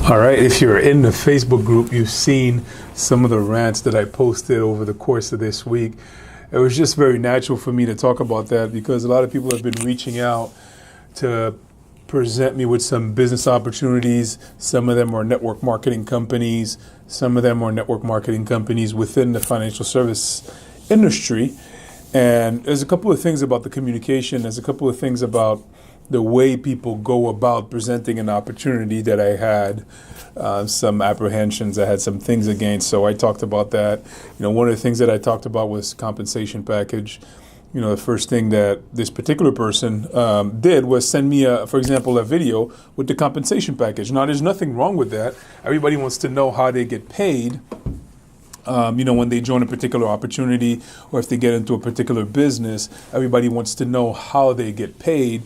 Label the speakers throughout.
Speaker 1: All right, if you're in the Facebook group, you've seen some of the rants that I posted over the course of this week. It was just very natural for me to talk about that because a lot of people have been reaching out to present me with some business opportunities. Some of them are network marketing companies. Some of them are network marketing companies within the financial service industry. And there's a couple of things about the communication. There's a couple of things about the way people go about presenting an opportunity that I had some apprehensions. I had some things against. So I talked about that. One of the things that I talked about was compensation package. The first thing that this particular person did was send me, for example, a video with the compensation package. Now, there's nothing wrong with that. Everybody wants to know how they get paid. When they join a particular opportunity or if they get into a particular business, everybody wants to know how they get paid.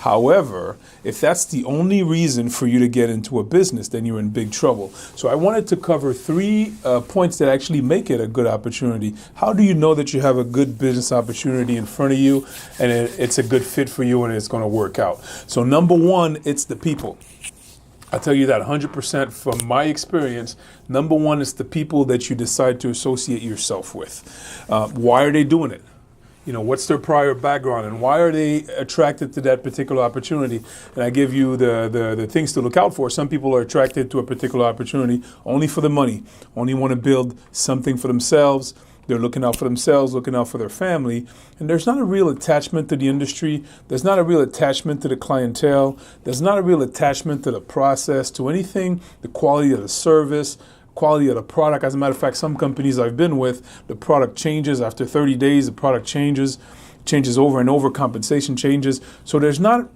Speaker 1: However, if that's the only reason for you to get into a business, then you're in big trouble. So I wanted to cover 3 points that actually make it a good opportunity. How do you know that you have a good business opportunity in front of you and it's a good fit for you and it's going to work out? So number 1, it's the people. I'll tell you that 100% from my experience. Number 1 is the people that you decide to associate yourself with. Why are they doing it? What's their prior background and why are they attracted to that particular opportunity? And I give you the things to look out for. Some people are attracted to a particular opportunity only for the money, only want to build something for themselves. They're looking out for themselves, looking out for their family. And there's not a real attachment to the industry. There's not a real attachment to the clientele. There's not a real attachment to the process, to anything, the quality of the service, quality of the product. As a matter of fact, some companies I've been with, the product changes after 30 days, the product changes over and over, compensation changes. So there's not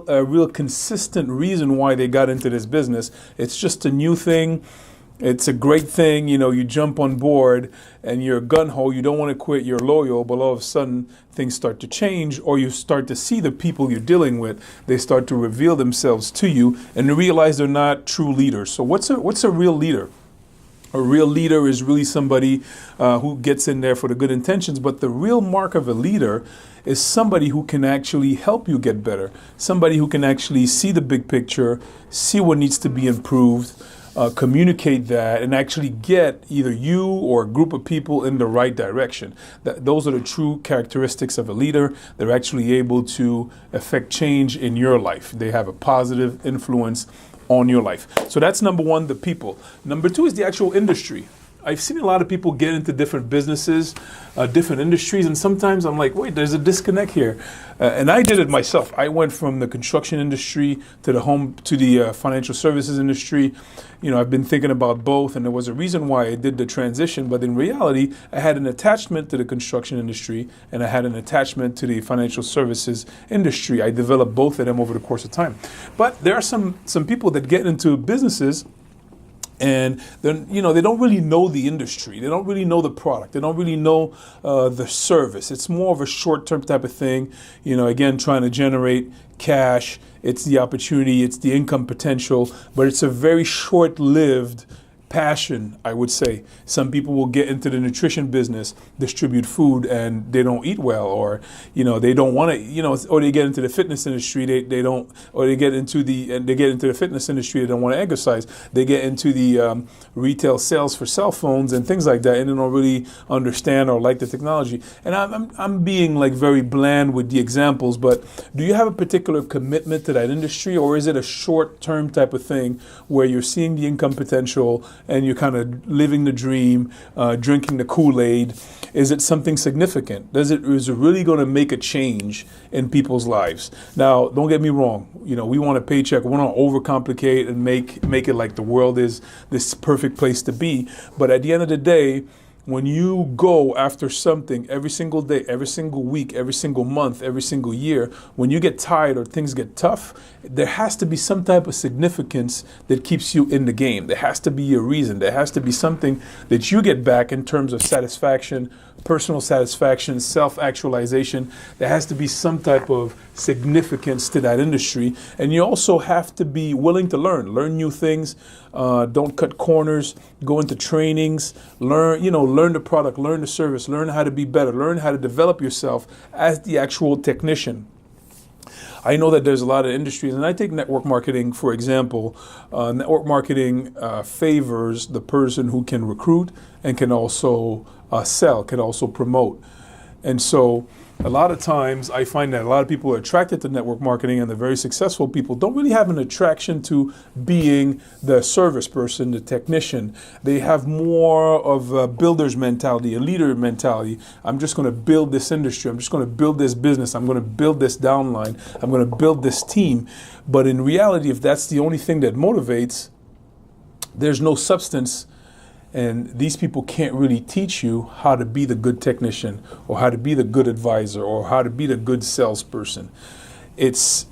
Speaker 1: a real consistent reason why they got into this business. It's just a new thing. It's a great thing. You jump on board and you're gung-ho, you don't want to quit, you're loyal, but all of a sudden things start to change or you start to see the people you're dealing with, they start to reveal themselves to you and you realize they're not true leaders. So what's a real leader? A real leader is really somebody who gets in there for the good intentions, but the real mark of a leader is somebody who can actually help you get better, somebody who can actually see the big picture, see what needs to be improved, communicate that, and actually get either you or a group of people in the right direction. Those are the true characteristics of a leader. They're actually able to affect change in your life. They have a positive influence on your life. So that's number 1, the people. Number 2 is the actual industry. I've seen a lot of people get into different businesses, different industries, and sometimes I'm like, wait, there's a disconnect here. And I did it myself. I went from the construction industry to the financial services industry. I've been thinking about both, and there was a reason why I did the transition. But in reality, I had an attachment to the construction industry, and I had an attachment to the financial services industry. I developed both of them over the course of time. But there are some people that get into businesses and then, they don't really know the industry. They don't really know the product. They don't really know the service. It's more of a short-term type of thing. Again, trying to generate cash. It's the opportunity. It's the income potential. But it's a very short-lived passion, I would say. Some people will get into the nutrition business, distribute food, and they don't eat well, or they don't want to, or they get into the fitness industry, they don't, or they get into the fitness industry, they don't want to exercise. They get into the retail sales for cell phones and things like that, and they don't really understand or like the technology. And I'm being like very bland with the examples, but do you have a particular commitment to that industry, or is it a short-term type of thing where you're seeing the income potential and you're kind of living the dream, drinking the Kool-Aid? Is it something significant? Is it really going to make a change in people's lives? Now, don't get me wrong. We want a paycheck. We want to overcomplicate and make it like the world is this perfect place to be. But at the end of the day, when you go after something every single day, every single week, every single month, every single year, when you get tired or things get tough, there has to be some type of significance that keeps you in the game. There has to be a reason. There has to be something that you get back in terms of satisfaction, personal satisfaction, self-actualization. There has to be some type of significance to that industry. And you also have to be willing to learn new things. Don't cut corners, go into trainings, learn the product, learn the service, learn how to be better, learn how to develop yourself as the actual technician. I know that there's a lot of industries, and I take network marketing, for example. Network marketing favors the person who can recruit and can also sell, can also promote. And so a lot of times I find that a lot of people are attracted to network marketing, and the very successful people don't really have an attraction to being the service person, the technician. They have more of a builder's mentality, a leader mentality. I'm just going to build this industry. I'm just going to build this business. I'm going to build this downline. I'm going to build this team. But in reality, if that's the only thing that motivates, there's no substance. And these people can't really teach you how to be the good technician or how to be the good advisor or how to be the good salesperson. It's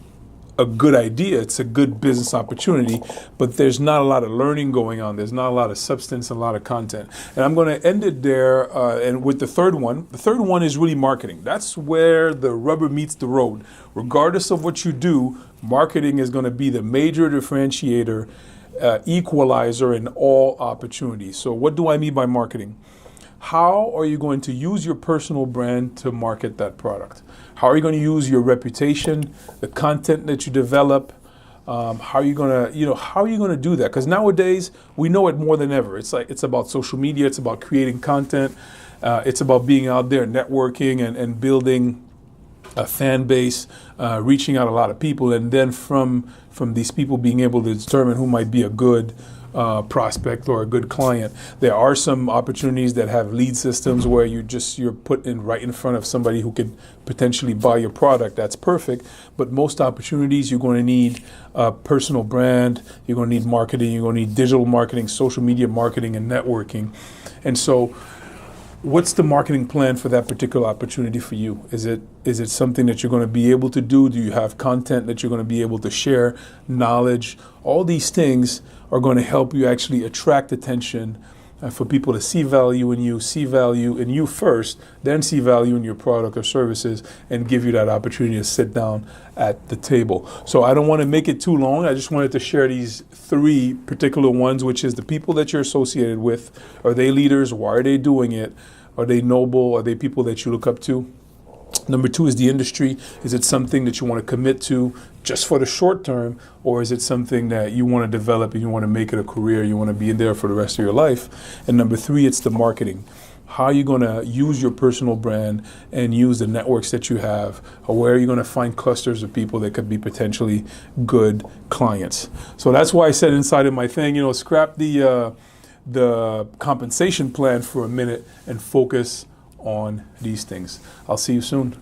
Speaker 1: a good idea. It's a good business opportunity, but there's not a lot of learning going on. There's not a lot of substance and a lot of content. And I'm going to end it there and with the third one. The third one is really marketing. That's where the rubber meets the road. Regardless of what you do, marketing is going to be the major differentiator, equalizer in all opportunities. So what do I mean by marketing? How are you going to use your personal brand to market that product? How are you going to use your reputation, the content that you develop? How are you going to do that? Because nowadays we know it more than ever. It's about social media. It's about creating content. It's about being out there, networking and building a fan base, reaching out a lot of people, and then from these people being able to determine who might be a good prospect or a good client. There are some opportunities that have lead systems where you're put in right in front of somebody who could potentially buy your product. That's perfect. But most opportunities, you're going to need a personal brand, you're going to need marketing, you're going to need digital marketing, social media marketing, and networking. And so what's the marketing plan for that particular opportunity for you? Is it something that you're going to be able to do? Do you have content that you're going to be able to share, knowledge? All these things are going to help you actually attract attention for people to see value in you first, then see value in your product or services and give you that opportunity to sit down at the table. So I don't want to make it too long. I just wanted to share these three particular ones, which is the people that you're associated with. Are they leaders? Why are they doing it? Are they noble? Are they people that you look up to? Number two is the industry. Is it something that you want to commit to just for the short term, or is it something that you want to develop and you want to make it a career, you want to be in there for the rest of your life? And number three, it's the marketing. How are you going to use your personal brand and use the networks that you have? Or where are you going to find clusters of people that could be potentially good clients? So that's why I said inside of my thing, scrap the compensation plan for a minute and focus on these things. I'll see you soon.